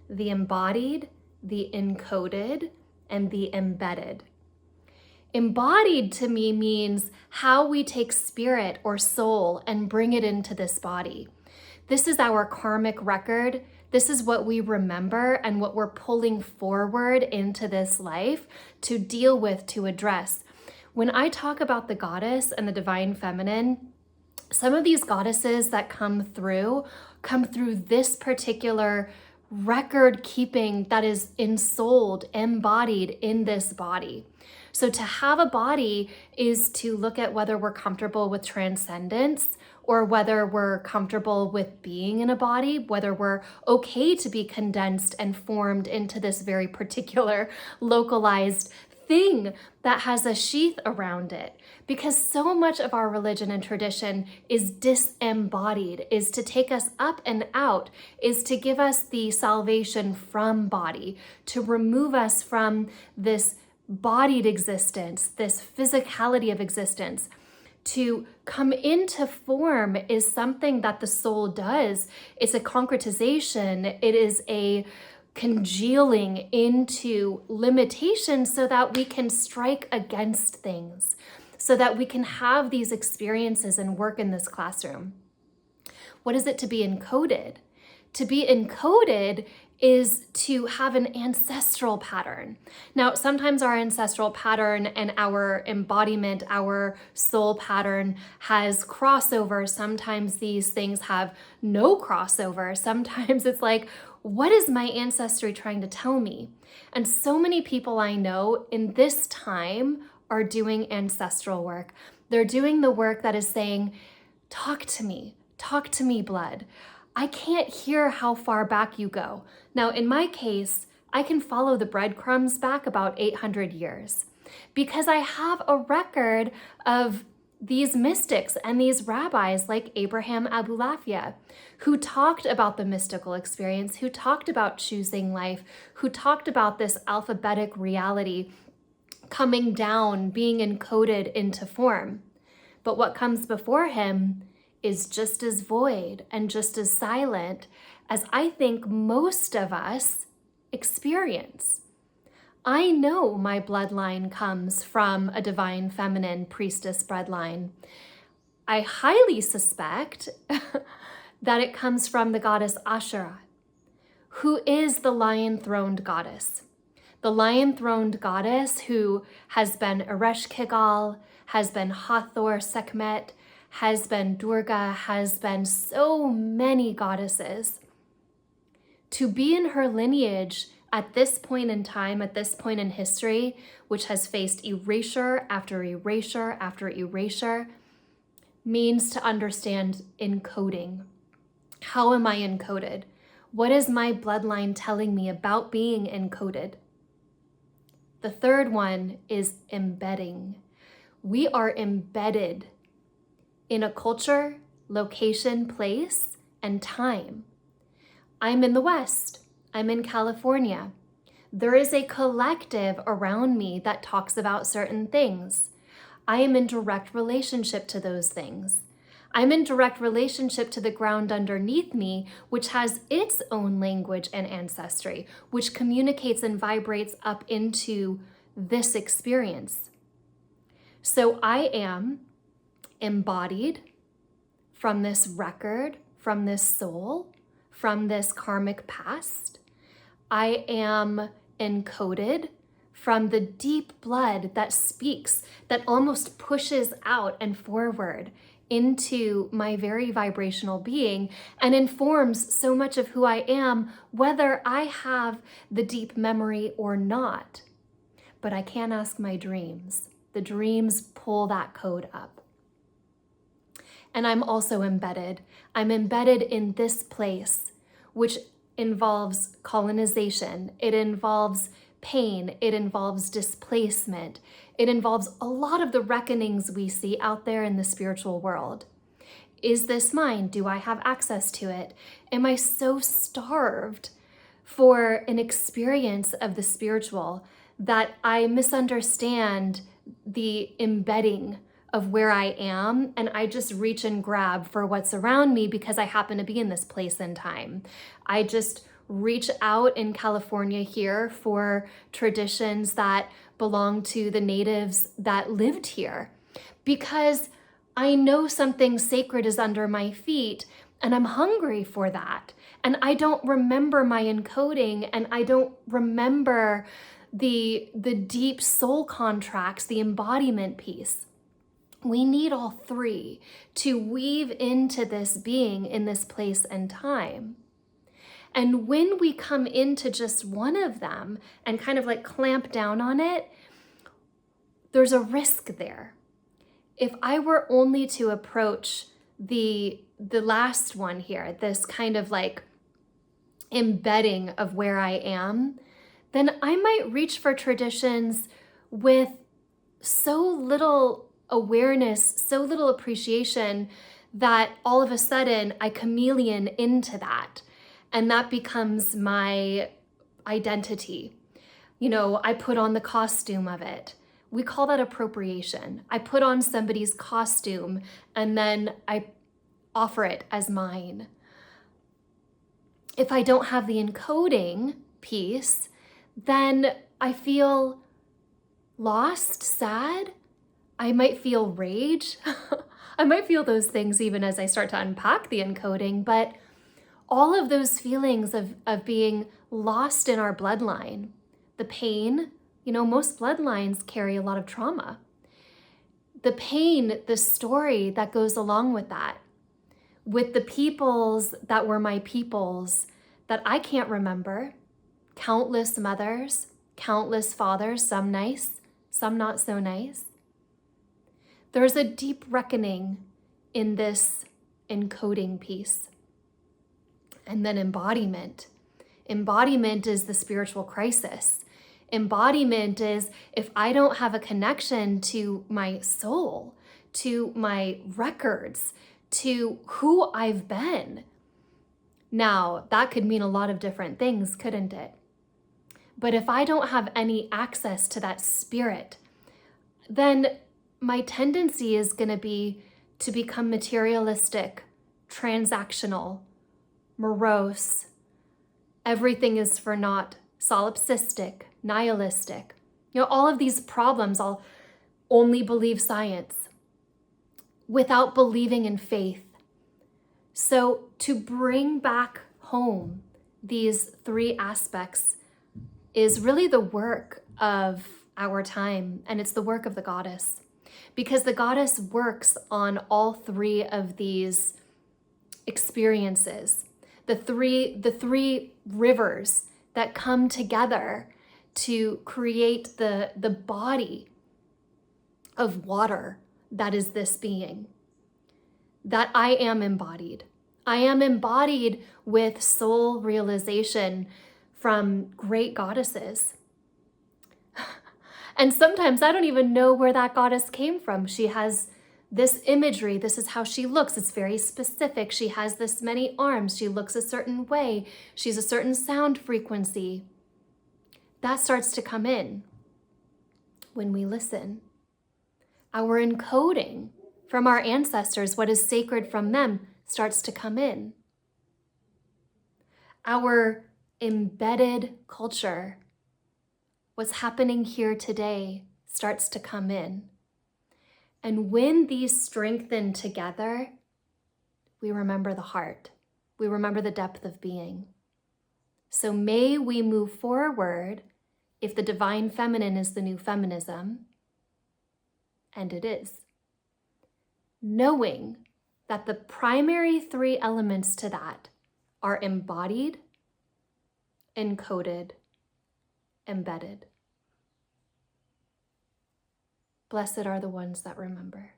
the embodied, the encoded, and the embedded. Embodied to me means how we take spirit or soul and bring it into this body. This is our karmic record. This is what we remember and what we're pulling forward into this life to deal with, to address. When I talk about the goddess and the divine feminine, some of these goddesses that come through this particular record keeping that is ensouled, embodied in this body. So to have a body is to look at whether we're comfortable with transcendence or whether we're comfortable with being in a body, whether we're okay to be condensed and formed into this very particular localized thing that has a sheath around it. Because so much of our religion and tradition is disembodied, is to take us up and out, is to give us the salvation from body, to remove us from this bodied existence, this physicality of existence. To come into form is something that the soul does. It's a concretization. It is a congealing into limitations so that we can strike against things, so that we can have these experiences and work in this classroom. What is it to be encoded? To be encoded is to have an ancestral pattern. Now, sometimes our ancestral pattern and our embodiment, our soul pattern has crossover. Sometimes these things have no crossover. Sometimes it's like, what is my ancestry trying to tell me? And so many people I know in this time are doing ancestral work. They're doing the work that is saying, talk to me, blood. I can't hear how far back you go. Now, in my case, I can follow the breadcrumbs back about 800 years because I have a record of these mystics and these rabbis like Abraham Abulafia, who talked about the mystical experience, who talked about choosing life, who talked about this alphabetic reality coming down, being encoded into form. But what comes before him is just as void and just as silent as I think most of us experience. I know my bloodline comes from a divine feminine priestess bloodline. I highly suspect that it comes from the goddess Asherah, who is the lion-throned goddess. The lion-throned goddess who has been Ereshkigal, has been Hathor Sekhmet, has been Durga, has been so many goddesses. To be in her lineage at this point in time, at this point in history, which has faced erasure after erasure after erasure, means to understand encoding. How am I encoded? What is my bloodline telling me about being encoded? The third one is embedding. We are embedded in a culture, location, place, and time. I'm in the West. I'm in California. There is a collective around me that talks about certain things. I am in direct relationship to those things. I'm in direct relationship to the ground underneath me, which has its own language and ancestry, which communicates and vibrates up into this experience. So I am embodied from this record, from this soul, from this karmic past. I am encoded from the deep blood that speaks, that almost pushes out and forward into my very vibrational being and informs so much of who I am, whether I have the deep memory or not. But I can't ask my dreams. The dreams pull that code up. And I'm also embedded. I'm embedded in this place, which involves colonization. It involves pain. It involves displacement. It involves a lot of the reckonings we see out there in the spiritual world. Is this mine? Do I have access to it? Am I so starved for an experience of the spiritual that I misunderstand the embedding of where I am, and I just reach and grab for what's around me because I happen to be in this place and time? I just reach out in California here for traditions that belong to the natives that lived here, because I know something sacred is under my feet and I'm hungry for that. And I don't remember my encoding, and I don't remember the deep soul contracts, the embodiment piece. We need all three to weave into this being in this place and time. And when we come into just one of them and kind of like clamp down on it, there's a risk there. If I were only to approach the last one here, this kind of like embedding of where I am, then I might reach for traditions with so little awareness, so little appreciation, that all of a sudden I chameleon into that. And that becomes my identity. You know, I put on the costume of it. We call that appropriation. I put on somebody's costume and then I offer it as mine. If I don't have the encoding piece, then I feel lost, sad. I might feel rage. I might feel those things even as I start to unpack the encoding, but all of those feelings of being lost in our bloodline, the pain, you know, most bloodlines carry a lot of trauma. The pain, the story that goes along with that, with the peoples that were my peoples that I can't remember, countless mothers, countless fathers, some nice, some not so nice. There's a deep reckoning in this encoding piece. And then embodiment. Embodiment is the spiritual crisis. Embodiment is if I don't have a connection to my soul, to my records, to who I've been. Now, that could mean a lot of different things, couldn't it? But if I don't have any access to that spirit, then my tendency is going to be to become materialistic, transactional, morose. Everything is for naught, solipsistic, nihilistic. You know, all of these problems, I'll only believe science without believing in faith. So to bring back home these three aspects is really the work of our time, and it's the work of the goddess, because the goddess works on all three of these experiences, the three rivers that come together to create the body of water that is this being, that I am embodied. I am embodied with soul realization from great goddesses. And sometimes I don't even know where that goddess came from. She has this imagery. This is how she looks. It's very specific. She has this many arms. She looks a certain way. She's a certain sound frequency. That starts to come in when we listen. Our encoding from our ancestors, what is sacred from them, starts to come in. Our embedded culture, what's happening here today, starts to come in. And when these strengthen together, we remember the heart. We remember the depth of being. So may we move forward if the divine feminine is the new feminism, and it is, knowing that the primary three elements to that are embodied, encoded, embedded. Blessed are the ones that remember.